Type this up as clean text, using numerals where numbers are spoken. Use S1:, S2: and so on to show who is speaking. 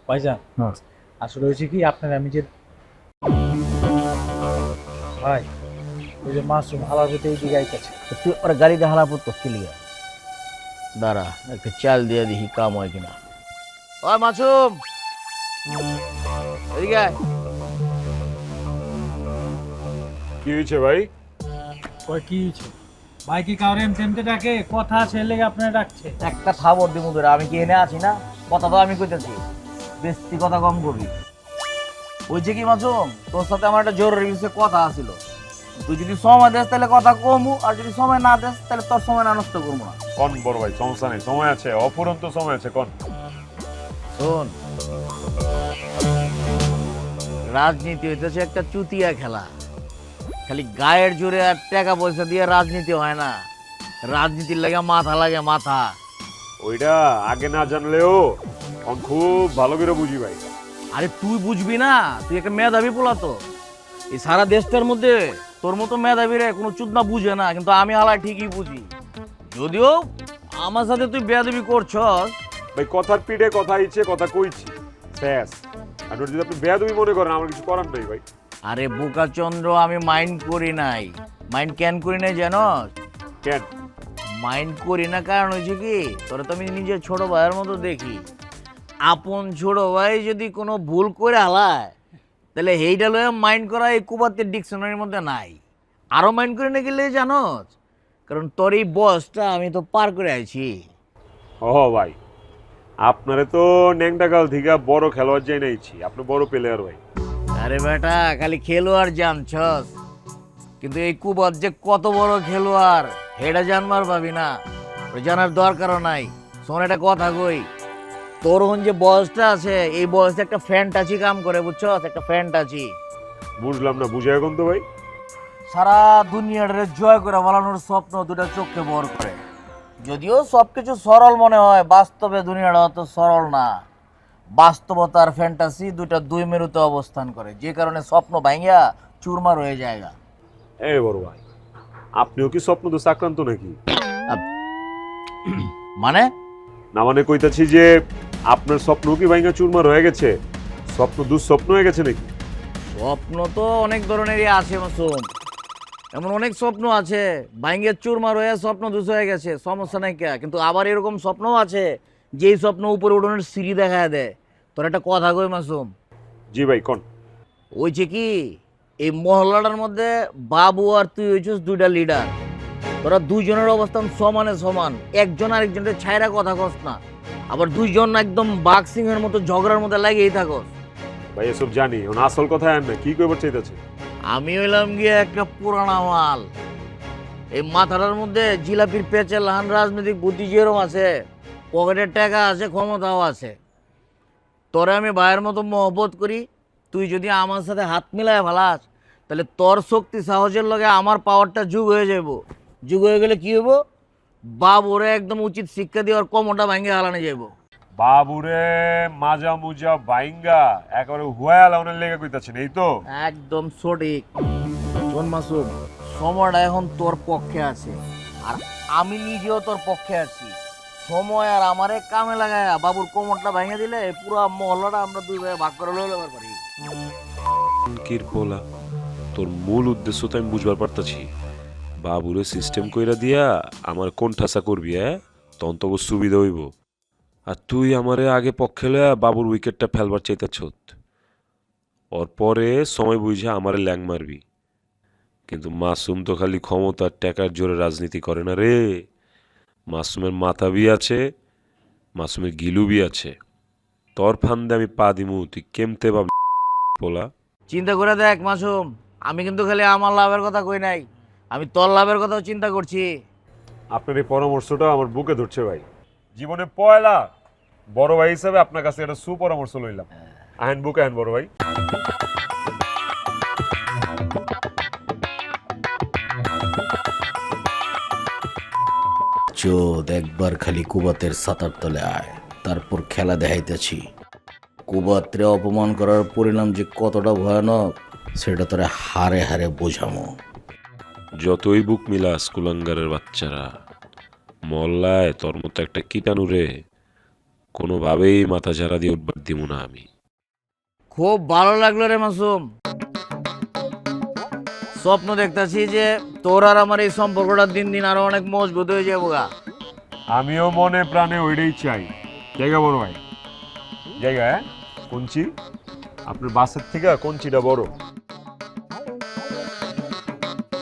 S1: ভাইজান
S2: হ্যাঁ।
S1: আসলে হয়েছে কি আপনার আমি যে ভাই ওই যে মাসুম হালার প্রতি এই দিকে আইতেছে।
S2: তো তুই ওর গাড়িতে হালা পড়তো কিলিয়া দাঁড়া একটা চাল দিয়ে দেখি কাম হয় কিনা। ওই মাসুম এদিকে আয়।
S3: কি হয়েছে ভাই?
S1: কয় কি হয়েছে ভাই? কি কাউরে এমতে ডাকে? কথা আছে এর লেগে আপনার ডাকছে।
S2: একটা থাবর দিমু ধরে আমি কি এনে আছি না? কথা তো আমি কইতেছি, বেশি কথা কম করবি। ওই যে কি মাসুম, তোর সাথে আমার একটা জরুরি বিষয়ে কথা আছিল। তুই যদি সময় দেস তাহলে কথা কমু, আর যদি সময় না দেস তাহলে তোর সময় না নষ্ট করবো না।
S3: কোন বড় ভাই, সমস্যা নেই, সময় আছে, অফুরন্ত সময় আছে। কোন
S2: শোন, রাজনীতি হইতেছে একটা চুতিয়া খেলা। খালি গায়ের জোরে আর টাকা পয়সা দিয়ে রাজনীতি হয় না, রাজনীতির লাগে মাথা লাগে, মাথা।
S3: ওইটা আগে না জানলেও এখন খুব ভালো করে বুঝি ভাই।
S2: আরে তুই বুঝবি না, তুই একটা মেধাবী পোলা তো। এই সারা দেশটার মধ্যে তোর মতো মেধাবী রে কোনো চুদনা বুঝে না, কিন্তু আমি হালা ঠিকই বুঝি। যদিও আমার সাথে তুই বেয়াদবি করছস।
S3: ভাই কথার পিঠে কথা ইচ্ছে কথা কইছি ব্যাস। আর ওটা যদি আপনি বেয়াদবি মনে করেন আমার কিছু করার নেই ভাই।
S2: আরে বোকাচন্দ্র, আমি মাইন্ড করি নাই। মাইন্ড কেন করি নাই জানস?
S3: কেন?
S2: মাইন্ড করি না কারণ হয়েছে কি, তোরা তো আমি নিজের ছোট ভাইয়ের মতো দেখি। আপন ছোট ভাই যদি কোনো ভুল করে হালায় তাহলে এইটা লয়ে মাইন্ড করা এই কুবাতের ডিকশনারির মধ্যে নাই। আরো মাইন্ড করে না গেলে জানোস, কারণ তোর এই বয়সটা আমি তো পার করে আইছি।
S3: ও ভাই, আপনারে তো ন্যাংটাকাল থেকে বড় খেলোয়াড় যাই নাইছি, আপনি বড় প্লেয়ার ভাই।
S2: আরে বেটা, খালি খেলোয়াড় জানছস, কিন্তু এই কুবত যে কত বড় খেলোয়াড় এটা জানবার পাবি না, ওটা জানার দরকারও নাই। শোন একটা কথা কই, তোর যে বয়সটা আছে এই বয়সে একটা ফ্যান্টাসি কাম করে, বুঝছস? একটা ফ্যান্টাসি।
S3: বুঝলাম না, বুঝে এখন তো ভাই।
S2: সারা দুনিয়াটারে জয় করে বলানোর স্বপ্ন দুটা চোখে বর করে। যদিও সবকিছু সরল মনে হয়, বাস্তবে দুনিয়াটা অত সরল না। বাস্তবতা আর ফ্যান্টাসি দুইটা দুই মেরুতে অবস্থান করে, যে কারণে স্বপ্ন ভাঙিয়া চুরমার হয়ে যায়।
S3: এ বড় ভাই, আপনিও কি স্বপ্ন দোষ আক্রান্ত নাকি?
S2: মানে?
S3: না মানে কইতাছি যে আপনার স্বপ্ন কি ভাঙা চুরমার হয়ে গেছে? স্বপ্ন দুঃস্বপ্ন হয়ে গেছে নাকি?
S2: স্বপ্ন তো অনেক ধরনেরই আছে মাসুম, এমন অনেক স্বপ্ন আছে ভাঙ্গের চুরমার হয়ে স্বপ্ন দুষ হয়ে গেছে, সমস্যা নাই কে। কিন্তু আবার এরকম স্বপ্নও আছে যেই স্বপ্ন উপরে উঠোনের সিঁড়ি দেখা দেয়। তোর একটা কথা কই মাসুম,
S3: জি ভাই কোন।
S2: ওই যে কি, এই মহল্লাটার মধ্যে বাবু আর তুই হইছিস দুইটা লিডার। তোরা দুইজনের অবস্থান সমানে সমান, একজন আরেকজনের ছায়রা কথা কস না, আবার দুইজন একদম বাঘ সিংহের মতো ঝগড়ার মধ্যে লাগিয়েই থাকস।
S3: ভাই এসব জানি, এখন আসল কথা আর না, কি কইবার চাইতেছে?
S2: আমি হইলাম গিয়ে একটা পুরানা মাল। এই মাথাটার মধ্যে জিলাপির পেঁচে লাহান রাজনৈতিক বুদ্ধি যেরকম আছে, পকেটের টাকা আছে, ক্ষমতাও আছে। তোরে আমি ভাইয়ের মতো মহব্বত করি, তুই যদি আমার সাথে হাত মিলায় ভালাস তাহলে তোর শক্তি সাহসের লগে আমার পাওয়ারটা যুগ হয়ে যাব। যুগ হয়ে গেলে কি হবো, বাবুরে একদম উচিত শিক্ষা দিয়ে ওর কমরটা ভাঙে হালানো যাবো।
S3: বাবুরে মাজা মুজা বাইঙ্গা একেবারে হুয়ালা ওনের লেগে কইতাছেন, এই তো?
S2: একদম সঠিক। শোন মাসুম, সময়টা এখন তোর পক্ষে আছে, আর আমি নিজেও তোর পক্ষে আছি। সময় আর আমারে কামে লাগায় বাবুর কোমরটা ভেঙে দিলে পুরো মহল্লাটা আমরা দুই ভাই ভাগ করে লইতে পারি।
S4: কির পোলা, তোর মূল উদ্দেশ্য তো আমি বুঝবার পারতাছি। বাবুরে সিস্টেম কইরা দিয়া আমার কোন ঠাসা করবি, তখন তো সুবিধা হইব। আর তুই আমারে আগে পক্ষে লয়া বাবুর উইকেটটা ফেলবার চাইতাছ, ওর পরে সময় বুঝা আমারে ল্যাং মারবি। কিন্তু মাসুম তো খালি ক্ষমতার টাকার জোরে রাজনীতি করে না রে। মাসুমের মাথা বি আছে, মাসুমের গিলু বি আছে। তোর ফান্দে আমি পা দিমু, তুই কেমতে ভাব পোলা?
S2: চিন্তা করে দেখ মাসুম, আমি কিন্তু খালি আমার লাভের কথা কই নাই, আমি তোর লাভের কথাও চিন্তা করছি।
S3: আপনার এই পরামর্শটা আমার বুকে ধরছে ভাই। জীবনে পয়লা বড় ভাই হিসাবে আপনার কাছে একটা সুপরামর্শ লইলাম। আহেন বুকে আহেন বড় ভাই।
S5: চোদ একবার খালি কুবাতের সাতার তলে আয়, তারপর খেলা দেখাইতেছি। কুবাত্রে অপমান করার পরিণাম যে কতটা ভয়ানক সেটা তোরে হারে হারে বোঝামো।
S4: যতই বুক মিলাস কুলাঙ্গারের বাচ্চারা, মল্লায় তোর মতো একটা কীটাণু রে কোনোভাবেই মাথা ঝাড়া দিয়ে উঠবার দিব না আমি।
S2: খুব ভালো লাগলো রে মাসুম। স্বপ্ন দেখতাছি যে তোর আর আমার এই সম্পর্কটা দিন দিন আরো অনেক মজবুত হয়ে যাবো গা।
S3: আমিও মনে প্রাণে ওইটাই চাই। জায়গা বড় ভাই, জায়গা, হ্যাঁ? কঞ্চি আপনার বাসের থেকে কঞ্চিটা বড়।